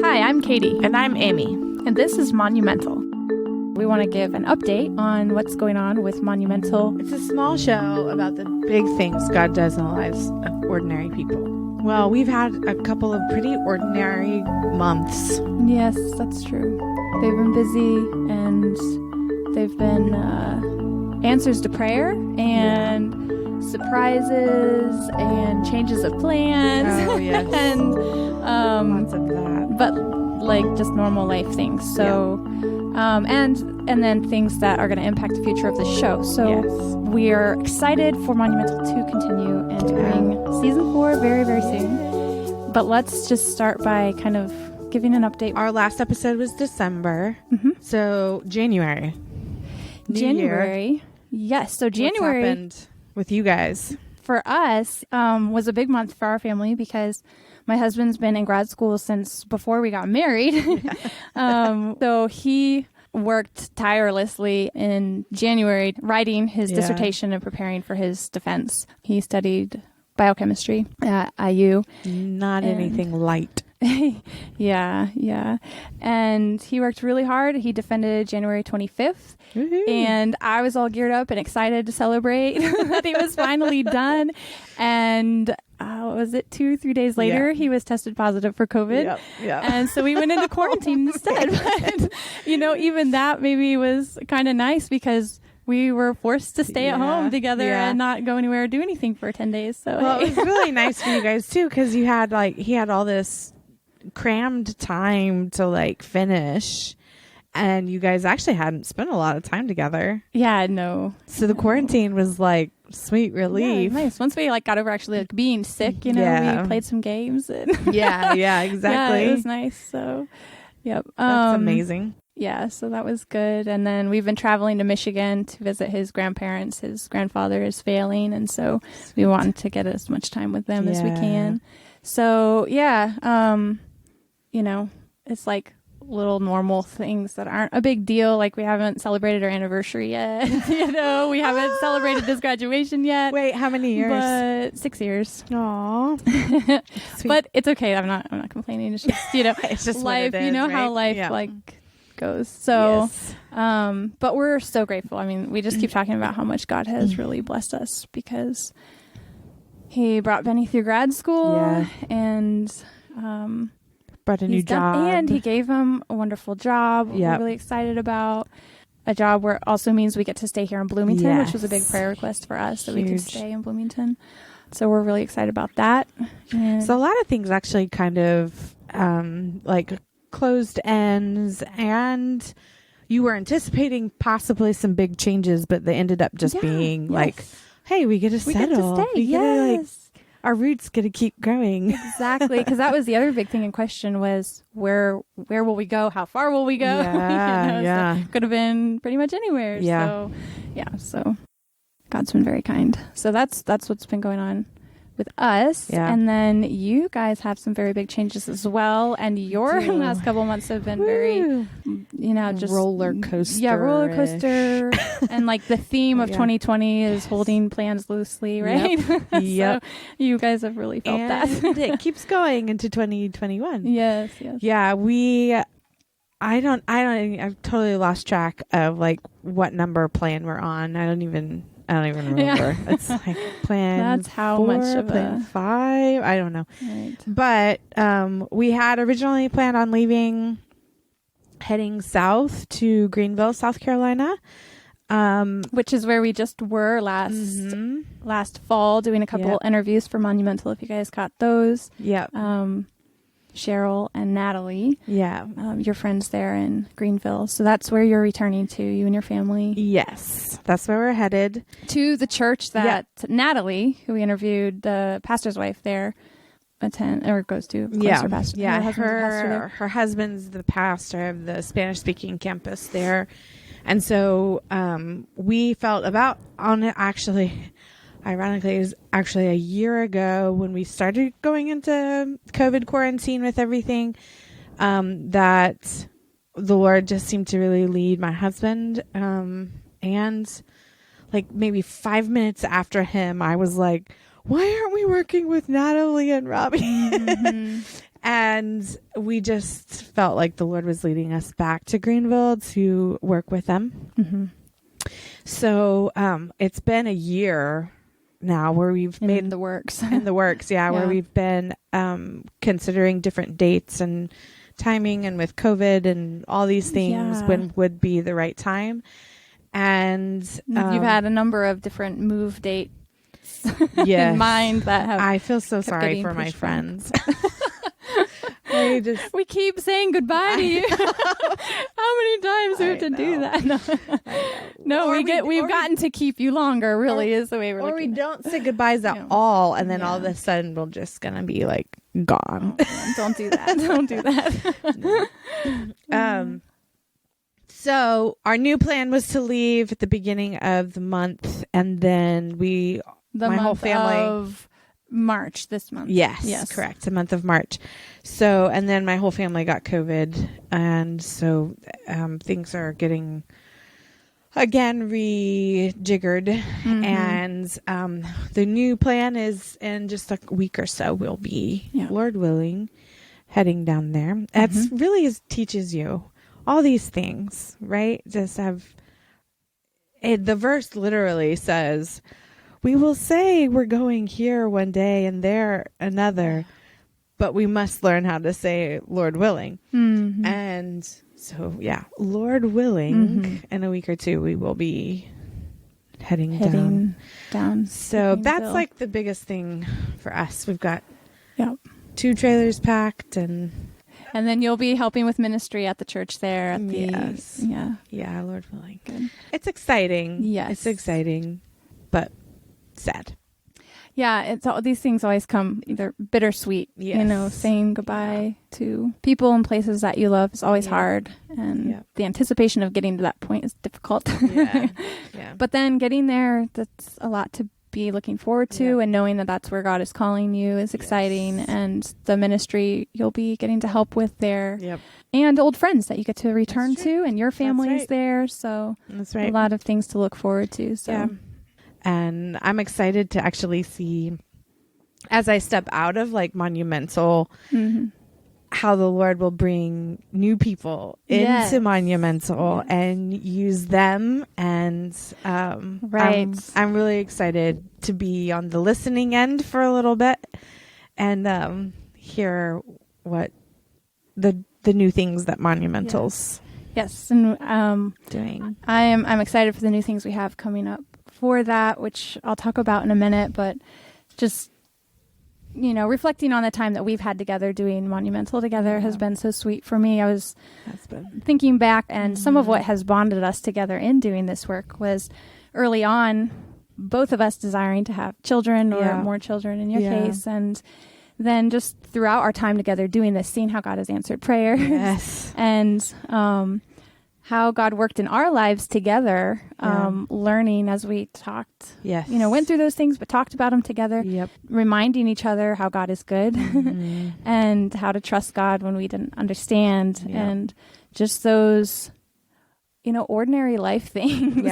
Hi, I'm Katie. And I'm Amy. And this is Monumental. We want to give an update on what's going on with Monumental. It's a small show about the big things God does in the lives of ordinary people. Well, we've had a couple of pretty ordinary months. Yes, that's true. They've been busy, and they've been answers to prayer and surprises and changes of plans. Oh, yes. And lots of that. But like just normal life things. So and then things that are going to impact the future of the show. So we are excited for Monumental to continue and to bring season 4 very, very soon. But let's just start by kind of giving an update. Our last episode was December. Mm-hmm. So January. January. Yes. So January. What's happened with you guys? For us, was a big month for our family because my husband's been in grad school since before we got married. So he worked tirelessly in January writing his dissertation and preparing for his defense. He studied biochemistry at IU. Not anything light. Yeah. And he worked really hard. He defended January 25th. Woo-hoo. And I was all geared up and excited to celebrate that he was finally done. And what was it, 2-3 days later, he was tested positive for COVID. Yep. And so we went into quarantine instead. But, even that maybe was kind of nice because we were forced to stay at home together and not go anywhere or do anything for 10 days. So it was really nice for you guys too, because he had all this crammed time to finish, and you guys actually hadn't spent a lot of time together. No. So the quarantine was sweet relief. Yeah, nice. Once we got over actually being sick, we played some games. And yeah, exactly. Yeah, it was nice. So, yep. That's amazing. Yeah, so that was good. And then we've been traveling to Michigan to visit his grandparents. His grandfather is failing, and so we wanted to get as much time with them as we can. So, it's little normal things that aren't a big deal. We haven't celebrated our anniversary yet. We haven't celebrated his graduation yet. Wait, how many years? But 6 years. Aww. But it's okay. I'm not complaining. It's just, it's just life. What it is, right? How life goes. So, but we're so grateful. I mean, we just keep talking about how much God has really blessed us because he brought Benny through grad school and brought a new job, and he gave him a wonderful job. We're really excited about a job where it also means we get to stay here in Bloomington, which was a big prayer request for us that we could stay in Bloomington. So we're really excited about that. And so a lot of things actually kind of closed ends, and you were anticipating possibly some big changes, but they ended up just being hey, we get to settle. We get to stay. Our roots get to keep growing. Exactly, because that was the other big thing in question was where will we go? How far will we go? So could have been pretty much anywhere. So God's been very kind. So that's what's been going on with us. And then you guys have some very big changes as well, and your last couple months have been very just roller coaster. Roller coaster. And the theme of 2020 is holding plans loosely, right? Yep. So you guys have really felt that. It keeps going into 2021. Yes. Yeah, I've totally lost track of what number plan we're on. I don't even remember. Yeah. It's plan. That's how 4, much of plan 5. I don't know. Right. But we had originally planned on heading south to Greenville, South Carolina, which is where we just were last fall, doing a couple interviews for Monumental. If you guys caught those, Cheryl and Natalie, your friends there in Greenville. So that's where you're returning to, you and your family. Yes, that's where we're headed. To the church that Natalie, who we interviewed, the pastor's wife there, goes to. Her pastor. Yeah, her husband's the pastor of the Spanish-speaking campus there. And so we felt ironically, it was actually a year ago when we started going into COVID quarantine with everything, that the Lord just seemed to really lead my husband. And maybe 5 minutes after him, I was like, why aren't we working with Natalie and Robbie? And we just felt like the Lord was leading us back to Greenville to work with them. Mm-hmm. So it's been a year now where we've made the works. in the works, where we've been considering different dates and timing, and with COVID and all these things, when would be the right time. And you've had a number of different move dates yes, in mind that have. I feel so sorry for my friends. We keep saying goodbye to you. How many times do we have to do that? No, we've gotten to keep you longer. Really, is the way we're. Or looking we don't say goodbyes at all, and then all of a sudden we're just gonna be like gone. Oh, don't do that. Don't do that. So our new plan was to leave at the beginning of the month, and then my whole family of March this month. Yes, correct. The month of March. So, and then my whole family got COVID, and so things are getting again rejiggered. Mm-hmm. And the new plan is in just a week or so we'll be, Lord willing, heading down there. Mm-hmm. That's really teaches you all these things, right? Just have the verse literally says, we will say we're going here one day and there another, but we must learn how to say Lord willing. Mm-hmm. And so, Lord willing, in a week or two, we will be heading down. So that's like the biggest thing for us. We've got 2 trailers packed, and then you'll be helping with ministry at the church there. At the, Lord willing. Good. It's exciting. Yes. It's exciting, but sad. Yeah, it's all these things always come either bittersweet. Yes. Saying goodbye to people and places that you love is always hard, and the anticipation of getting to that point is difficult. But then getting there, that's a lot to be looking forward to, and knowing that that's where God is calling you is exciting, and the ministry you'll be getting to help with there, and old friends that you get to return to, and your family's there. So that's right. A lot of things to look forward to. So. Yeah. And I'm excited to actually see, as I step out of like Monumental, how the Lord will bring new people into Monumental and use them. And I'm really excited to be on the listening end for a little bit and hear what the new things that Monumental's and doing. I'm excited for the new things we have coming up for that, which I'll talk about in a minute, but just, reflecting on the time that we've had together doing Monumental together has been so sweet for me. I was thinking back, and some of what has bonded us together in doing this work was early on, both of us desiring to have children or more children in your case. And then just throughout our time together doing this, seeing how God has answered prayer and, how God worked in our lives together, learning as we talked, went through those things, but talked about them together, reminding each other how God is good and how to trust God when we didn't understand, and just those, ordinary life things.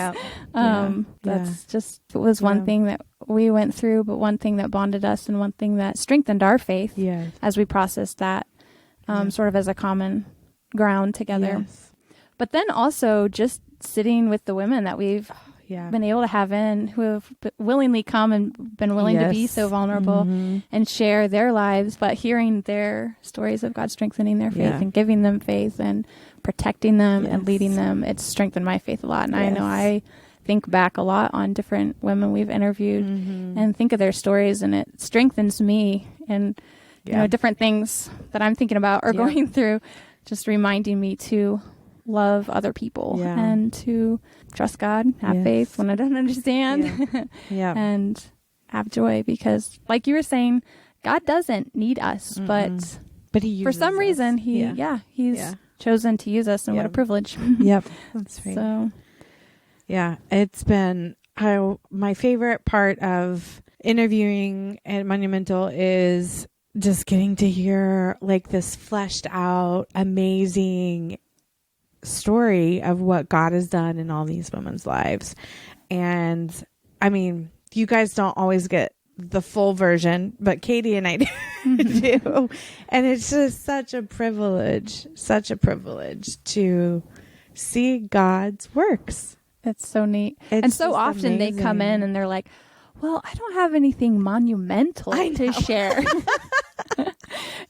That's just was one thing that we went through, but one thing that bonded us and one thing that strengthened our faith as we processed that sort of as a common ground together. But then also just sitting with the women that we've been able to have in, who have willingly come and been willing to be so vulnerable and share their lives, but hearing their stories of God strengthening their faith and giving them faith and protecting them and leading them, it's strengthened my faith a lot. And I know I think back a lot on different women we've interviewed and think of their stories, and it strengthens me and different things that I'm thinking about or going through, just reminding me to love other people and to trust God, have faith when I don't understand, and have joy, because like you were saying, God doesn't need us, but he for some reason he's chosen to use us, and what a privilege. That's right. So it's been my favorite part of interviewing at Monumental is just getting to hear like this fleshed out, amazing story of what God has done in all these women's lives. And I mean, you guys don't always get the full version, but Katie and I do. And it's just such a privilege to see God's works. It's so neat. And so often amazing. They come in and they're like, well, I don't have anything monumental to share.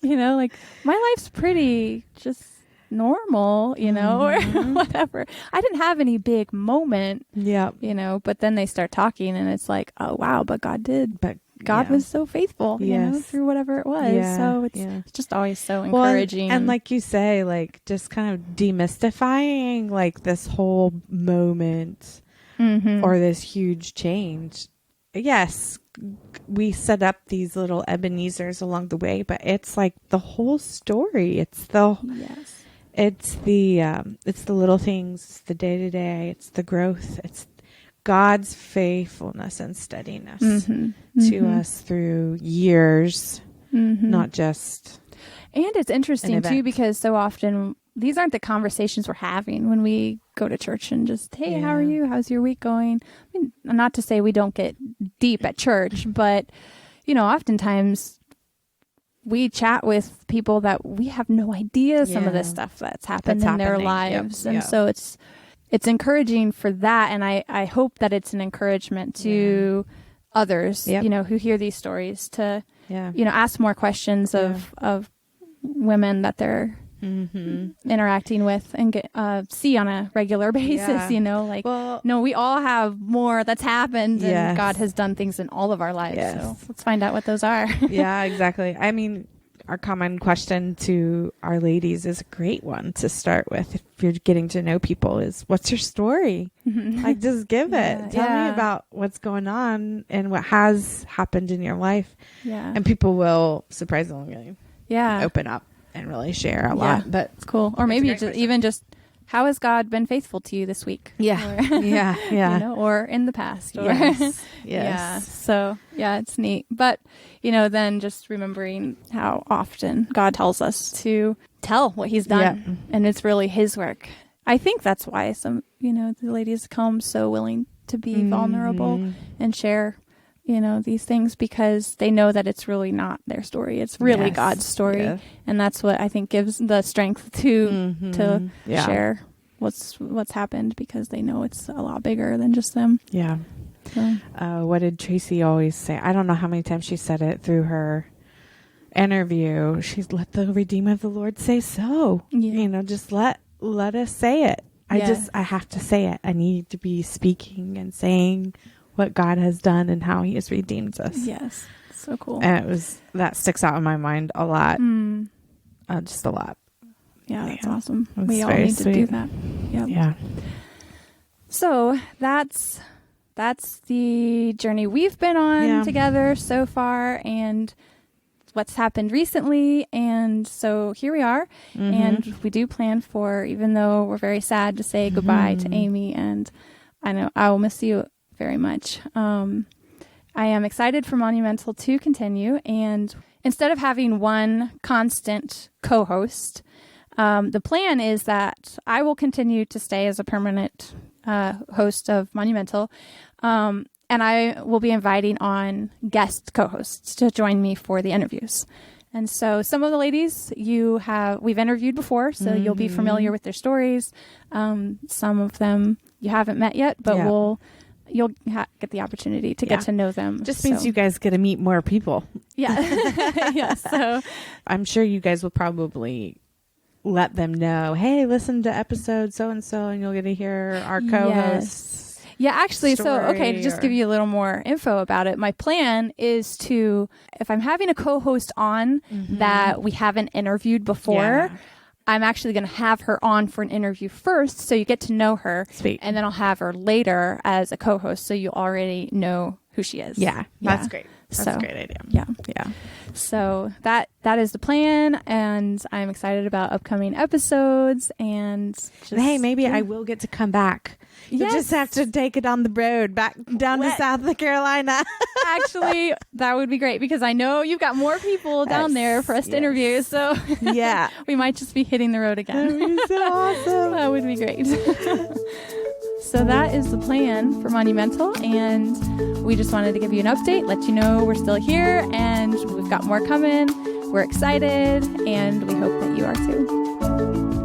Like my life's pretty just normal, or whatever. I didn't have any big moment, but then they start talking and it's like, oh, wow, but God did. But God was so faithful, through whatever it was. Yeah. So it's just always so encouraging. And like you say, like just kind of demystifying like this whole moment or this huge change. Yes, we set up these little Ebenezers along the way, but it's like the whole story. It's the little things, it's the day to day, it's the growth, it's God's faithfulness and steadiness to us through years, not just. And it's interesting too, because so often these aren't the conversations we're having when we go to church and just, hey, how are you? How's your week going? I mean, not to say we don't get deep at church, but, oftentimes we chat with people that we have no idea some of the stuff that's happened in their lives. And so it's encouraging for that. And I hope that it's an encouragement to others, who hear these stories to, ask more questions of women that they're interacting with and get see on a regular basis, no, we all have more that's happened and God has done things in all of our lives. So let's find out what those are. Yeah, exactly. I mean, our common question to our ladies is a great one to start with. If you're getting to know people is, what's your story? Like, just give it. Tell me about what's going on and what has happened in your life. Yeah. And people will surprisingly open up and really share a lot. But it's cool. Or maybe just how has God been faithful to you this week? Yeah. Or, or in the past. Or, yes. Yeah. So it's neat. But, then just remembering how often God tells us to tell what he's done and it's really his work. I think that's why some, the ladies come so willing to be vulnerable and share these things, because they know that it's really not their story. It's really God's story. Yeah. And that's what I think gives the strength to share what's happened, because they know it's a lot bigger than just them. Yeah. So. What did Tracy always say? I don't know how many times she said it through her interview. She's let the Redeemer of the Lord say so. Yeah. Just let us say it. I have to say it. I need to be speaking and saying what God has done and how he has redeemed us. Yes. So cool. And that sticks out in my mind a lot. Just a lot. Yeah, that's awesome. We all need to do that. Yep. Yeah. So that's the journey we've been on together so far, and what's happened recently. And so here we are. And we do plan for, even though we're very sad to say goodbye to Amy, and I know I will miss you very much. I am excited for Monumental to continue, and instead of having one constant co-host, the plan is that I will continue to stay as a permanent host of Monumental, and I will be inviting on guest co-hosts to join me for the interviews. And so some of the ladies we've interviewed before, so you'll be familiar with their stories. Some of them you haven't met yet, but you'll get the opportunity to get to know them. Just means you guys get to meet more people. Yeah. So I'm sure you guys will probably let them know, hey, listen to episode so-and-so and you'll get to hear our co-hosts. Yeah, actually, to just give you a little more info about it, my plan is if I'm having a co-host on that we haven't interviewed before, I'm actually going to have her on for an interview first, so you get to know her. Sweet. And then I'll have her later as a co-host, so you already know who she is. Yeah, that's great. That's a great idea. Yeah. So that is the plan, and I'm excited about upcoming episodes. And maybe I will get to come back. You just have to take it on the road back down to South Carolina. Actually, that would be great, because I know you've got more people down there for us to interview. So we might just be hitting the road again. That would be so awesome. That would be great. so that is the plan for Monumental, and we just wanted to give you an update, let you know we're still here, and we've got more coming. We're excited, and we hope that you are too.